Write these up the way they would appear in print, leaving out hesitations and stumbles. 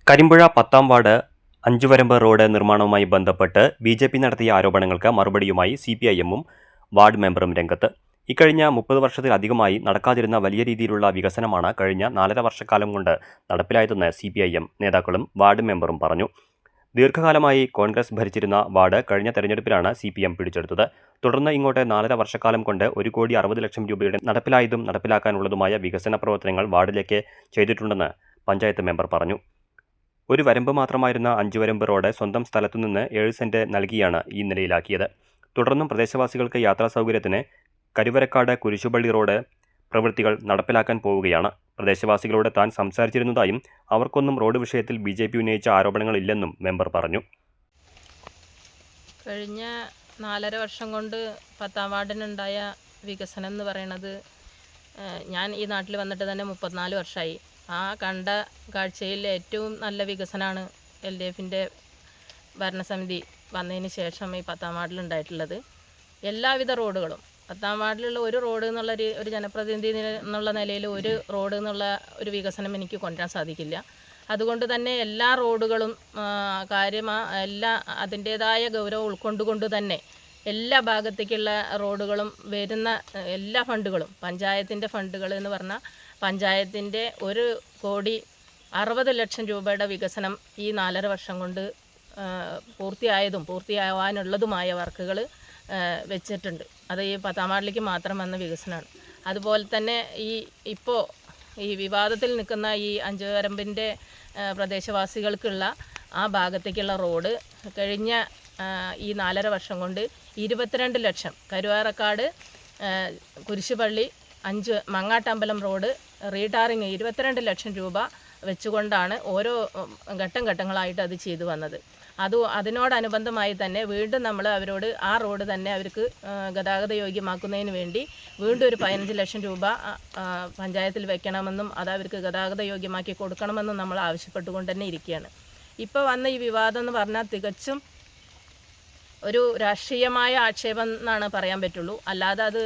Karimpuzha 10-ാം ward അഞ്ചുവരമ്പ് road നിർമ്മാണവുമായി ബന്ധപ്പെട്ട് BJP നടത്തിയ ആരോപണങ്ങൾക്ക് മറുപടിയുമായി സി.പി.ഐ.എമ്മും വാർഡ് മെമ്പറും രംഗത്ത്. ഇക്കഴിഞ്ഞ 30 വർഷത്തിലധികമായി നടക്കാതിരുന്ന വലിയ രീതിയിലുള്ള വികസനമാണ് കഴിഞ്ഞ 4.5 വർഷക്കാലം കൊണ്ട് നടപ്പിലായതെന്ന് സി.പി.ഐ.എം നേതാക്കളും വാർഡ് മെമ്പറും പറഞ്ഞു. ദീർഘകാലമായി കോൺഗ്രസ് ഭരിച്ചിരുന്ന വാർഡ് കഴിഞ്ഞ തെരഞ്ഞെടുപ്പിലാണ് സി.പി.എം പിടിച്ചെടുത്തത്. തുടർന്ന് ഇങ്ങോട്ട് 4.5 വർഷക്കാലം കൊണ്ട് 1,60,00,000 രൂപയുടെ നടപ്പിലായതും നടപ്പിലാക്കാനുള്ളതുമായ വികസന പ്രവർത്തനങ്ങൾ വാർഡിലേക്ക് ചെയ്തിട്ടുണ്ടെന്ന് പഞ്ചായത്ത് മെമ്പർ പറഞ്ഞു. ഒരു വരമ്പ് മാത്രമായിരുന്ന അഞ്ചുവരമ്പ് റോഡ് സ്വന്തം സ്ഥലത്തുനിന്ന് 7 സെന്റ് നൽകിയാണ് ഈ നിലയിലാക്കിയത്. തുടർന്നും പ്രദേശവാസികൾക്ക് യാത്രാ സൗകര്യത്തിന് കരുവരക്കാട് കുരിശുപള്ളി റോഡ് പ്രവൃത്തികൾ നടപ്പിലാക്കാൻ പോവുകയാണ്. പ്രദേശവാസികളോട് താൻ സംസാരിച്ചിരുന്നതായും അവർക്കൊന്നും റോഡ് വിഷയത്തിൽ ബി.ജെ.പി ഉന്നയിച്ച ആരോപണങ്ങളില്ലെന്നും മെമ്പർ പറഞ്ഞു. കഴിഞ്ഞ 4.5 വർഷം കൊണ്ട് 10-ാം വാർഡിനുണ്ടായ വികസനം എന്ന് പറയുന്നത്, ഞാൻ ഈ നാട്ടിൽ വന്നിട്ട് തന്നെ 34 വർഷമായി. ആ കണ്ട കാഴ്ചയിൽ ഏറ്റവും നല്ല വികസനമാണ് LDFിൻ്റെ ഭരണസമിതി വന്നതിന് ശേഷം ഈ 10-ാം വാർഡിലുണ്ടായിട്ടുള്ളത്. എല്ലാവിധ റോഡുകളും 10-ാം വാർഡിലുള്ള ഒരു റോഡ് എന്നുള്ള ഒരു ജനപ്രതിനിധി എന്നുള്ള നിലയിൽ ഒരു റോഡ് എന്നുള്ള ഒരു വികസനം എനിക്ക് കൊണ്ടുവരാൻ സാധിക്കില്ല. അതുകൊണ്ട് തന്നെ എല്ലാ റോഡുകളും എല്ലാ അതിൻ്റേതായ ഗൗരവം ഉൾക്കൊണ്ടുകൊണ്ട് തന്നെ എല്ലാ ഭാഗത്തേക്കുള്ള റോഡുകളും വരുന്ന എല്ലാ ഫണ്ടുകളും, പഞ്ചായത്തിൻ്റെ ഫണ്ടുകൾ എന്ന് പറഞ്ഞാൽ പഞ്ചായത്തിൻ്റെ 1,60,00,000 രൂപയുടെ വികസനം ഈ 4.5 വർഷം കൊണ്ട് പൂർത്തിയായതും പൂർത്തിയാവാനുള്ളതുമായ വർക്കുകൾ വെച്ചിട്ടുണ്ട്. അത് ഈ 10-ാം വാർഡിലേക്ക് മാത്രം വന്ന വികസനമാണ്. അതുപോലെ തന്നെ ഇപ്പോൾ ഈ വിവാദത്തിൽ നിൽക്കുന്ന ഈ അഞ്ചുവരമ്പിൻ്റെ പ്രദേശവാസികൾക്കുള്ള ആ ഭാഗത്തേക്കുള്ള റോഡ് കഴിഞ്ഞ ഈ 4.5 വർഷം കൊണ്ട് 22 ലക്ഷം, കരുവാരക്കാട് കുരിശുപള്ളി മങ്ങാട്ടമ്പലം റോഡ് റീടാറിങ് 22 ലക്ഷം രൂപ വെച്ചുകൊണ്ടാണ് ഓരോ ഘട്ടങ്ങളായിട്ട് അത് ചെയ്തു വന്നത്. അതിനോടനുബന്ധമായി തന്നെ വീണ്ടും നമ്മൾ അവരോട് ആ റോഡ് തന്നെ അവർക്ക് ഗതാഗത യോഗ്യമാക്കുന്നതിന് വേണ്ടി വീണ്ടും ഒരു 15 ലക്ഷം രൂപ പഞ്ചായത്തിൽ വെക്കണമെന്നും അത് അവർക്ക് ഗതാഗത യോഗ്യമാക്കി കൊടുക്കണമെന്നും നമ്മൾ ആവശ്യപ്പെട്ടുകൊണ്ട് തന്നെ ഇരിക്കുകയാണ്. ഇപ്പോൾ വന്ന ഈ വിവാദം എന്ന് പറഞ്ഞാൽ തികച്ചും ഒരു രാഷ്ട്രീയമായ ആക്ഷേപം എന്നാണ് പറയാൻ പറ്റുള്ളൂ. അല്ലാതെ അത്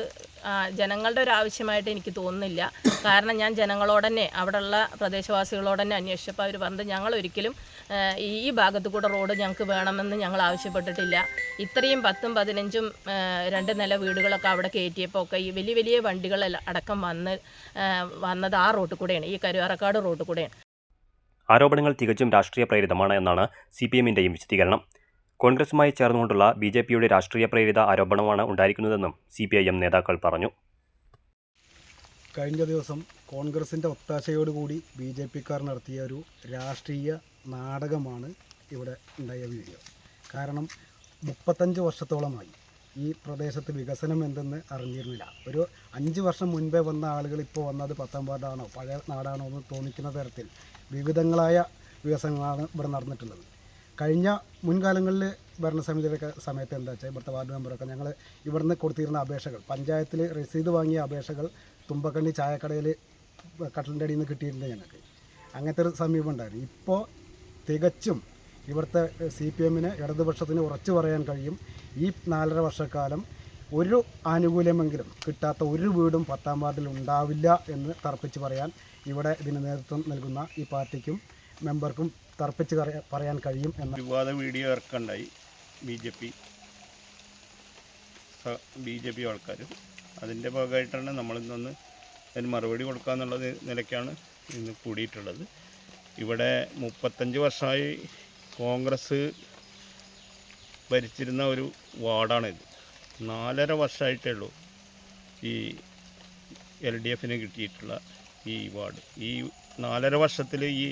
ജനങ്ങളുടെ ഒരു ആവശ്യമായിട്ട് എനിക്ക് തോന്നുന്നില്ല. കാരണം ഞാൻ ജനങ്ങളോട് തന്നെ, അവിടെയുള്ള പ്രദേശവാസികളോട് തന്നെ അന്വേഷിച്ചപ്പോൾ അവർ പറഞ്ഞത് ഞങ്ങൾ ഒരിക്കലും ഈ ഭാഗത്തു കൂടെ റോഡ് ഞങ്ങൾക്ക് വേണമെന്ന് ഞങ്ങൾ ആവശ്യപ്പെട്ടിട്ടില്ല. ഇത്രയും 10ഉം 15ഉം 2 നില വീടുകളൊക്കെ അവിടെ കയറ്റിയപ്പോൾ ഒക്കെ ഈ വലിയ വലിയ വണ്ടികൾ അടക്കം വന്നത് ആ റോഡ് കൂടെയാണ്, ഈ കരുവാരക്കാട് റോഡ് കൂടെയാണ്. ആരോപണങ്ങൾ തികച്ചും രാഷ്ട്രീയ പ്രേരിതമാണ് എന്നാണ് സി.പി.എമ്മിൻ്റെയും വിശദീകരണം. കോൺഗ്രസുമായി ചേർന്നുകൊണ്ടുള്ള ബി.ജെ.പിയുടെ രാഷ്ട്രീയ പ്രേരിത ആരോപണമാണ് ഉണ്ടായിരിക്കുന്നതെന്നും സി.പി.ഐ.എം നേതാക്കൾ പറഞ്ഞു. കഴിഞ്ഞ ദിവസം കോൺഗ്രസിൻ്റെ ഒത്താശയോടുകൂടി ബി.ജെ.പിക്കാർ നടത്തിയ ഒരു രാഷ്ട്രീയ നാടകമാണ് ഇവിടെ ഉണ്ടായ വീഡിയോ. കാരണം 35 വർഷത്തോളമായി ഈ പ്രദേശത്ത് വികസനം എന്തെന്ന് അറിഞ്ഞിരുന്നില്ല. ഒരു 5 വർഷം മുൻപേ വന്ന ആളുകൾ ഇപ്പോൾ വന്നത് 10-ാം വാർഡാണോ പഴയ നാടാണോ എന്ന് തോന്നിക്കുന്ന തരത്തിൽ വിവിധങ്ങളായ വികസനങ്ങളാണ് ഇവിടെ നടന്നിട്ടുള്ളത്. കഴിഞ്ഞ മുൻകാലങ്ങളിൽ ഭരണസമിതിയുടെ സമയത്ത് എന്താ വെച്ചാൽ ഇവിടുത്തെ വാർഡ് മെമ്പറൊക്കെ ഞങ്ങൾ ഇവിടുന്ന് കൊടുത്തിരുന്ന അപേക്ഷകൾ, പഞ്ചായത്തിൽ രസീത് വാങ്ങിയ അപേക്ഷകൾ തുമ്പക്കണ്ണി ചായക്കടയിൽ കട്ടലിൻ്റെ അടിയിൽ നിന്ന് കിട്ടിയിട്ടുണ്ട് ഞങ്ങൾക്ക്. അങ്ങനത്തെ ഒരു സമീപം ഉണ്ടായിരുന്നു. ഇപ്പോൾ തികച്ചും ഇവിടുത്തെ CPMന് ഇടതുപക്ഷത്തിന് ഉറച്ചു പറയാൻ കഴിയും, ഈ 4.5 വർഷക്കാലം ഒരു ആനുകൂല്യമെങ്കിലും കിട്ടാത്ത ഒരു വീടും 10-ാം വാർഡിൽ ഉണ്ടാവില്ല എന്ന് തർപ്പിച്ച് പറയാൻ ഇവിടെ ഇതിന് നേതൃത്വം നൽകുന്ന ഈ പാർട്ടിക്കും മെമ്പർക്കും തർപ്പിച്ച് പറയാൻ കഴിയും എന്ന വിവാദ വീഡിയോ ഇറക്കുണ്ടായി ബി.ജെ.പി ആൾക്കാർ. അതിൻ്റെ ഭാഗമായിട്ടാണ് നമ്മളിന്നൊന്ന് അതിന് മറുപടി കൊടുക്കാമെന്നുള്ളത് നിലയ്ക്കാണ് ഇന്ന് കൂടിയിട്ടുള്ളത്. ഇവിടെ 35 വർഷമായി കോൺഗ്രസ് ഭരിച്ചിരുന്ന ഒരു വാർഡാണിത്. 4.5 വർഷമായിട്ടേ ഉള്ളൂ ഈ LDFന് കിട്ടിയിട്ടുള്ള ഈ വാർഡ്. ഈ 4.5 വർഷത്തിൽ ഈ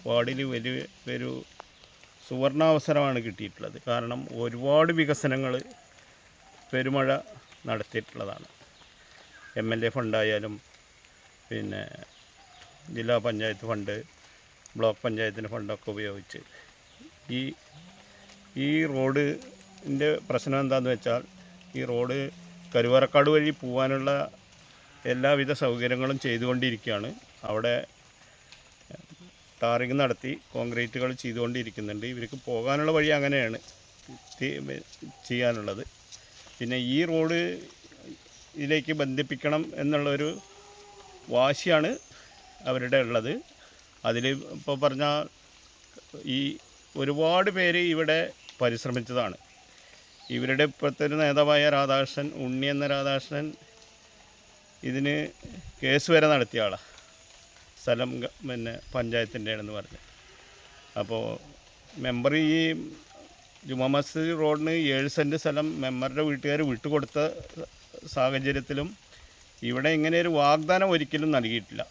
വാർഡിൽ വലിയൊരു സുവർണാവസരമാണ് കിട്ടിയിട്ടുള്ളത്. കാരണം ഒരുപാട് വികസനങ്ങൾ പെരുമഴ നടത്തിയിട്ടുള്ളതാണ്. MLA ഫണ്ടായാലും പിന്നെ ജില്ലാ പഞ്ചായത്ത് ഫണ്ട്, ബ്ലോക്ക് പഞ്ചായത്തിൻ്റെ ഫണ്ടൊക്കെ ഉപയോഗിച്ച് ഈ റോഡിൻ്റെ പ്രശ്നം എന്താണെന്ന് വെച്ചാൽ, ഈ റോഡ് കരുവാരക്കാട് വഴി പോകാനുള്ള എല്ലാവിധ സൗകര്യങ്ങളും ചെയ്തുകൊണ്ടിരിക്കുകയാണ്. അവിടെ ടാറിങ് നടത്തി കോൺക്രീറ്റുകൾ ചെയ്തുകൊണ്ടിരിക്കുന്നുണ്ട്. ഇവർക്ക് പോകാനുള്ള വഴി അങ്ങനെയാണ് ചെയ്യാനുള്ളത്. പിന്നെ ഈ റോഡ് ഇതിലേക്ക് ബന്ധിപ്പിക്കണം എന്നുള്ളൊരു വാശിയാണ് അവരുടെ ഉള്ളത്. അതിൽ ഇപ്പോൾ പറഞ്ഞ ഈ ഒരുപാട് പേര് ഇവിടെ പരിശ്രമിച്ചതാണ്. ഇവരുടെ ഇപ്പോഴത്തെ ഒരു നേതാവായ രാധാകൃഷ്ണൻ, ഉണ്ണി എന്ന രാധാകൃഷ്ണൻ ഇതിന് കേസ് വരെ നടത്തിയ ആളാണ്. സ്ഥലം പിന്നെ പഞ്ചായത്തിൻ്റെയാണെന്ന് പറഞ്ഞ്. അപ്പോൾ മെമ്പർ ഈ ജുമാ മസ്ജിദ് റോഡിന് 7 സെൻറ്റ് സ്ഥലം മെമ്പറുടെ വീട്ടുകാർ വിട്ടുകൊടുത്ത സാഹചര്യത്തിലും ഇവിടെ ഇങ്ങനെ ഒരു വാഗ്ദാനം ഒരിക്കലും നൽകിയിട്ടില്ല.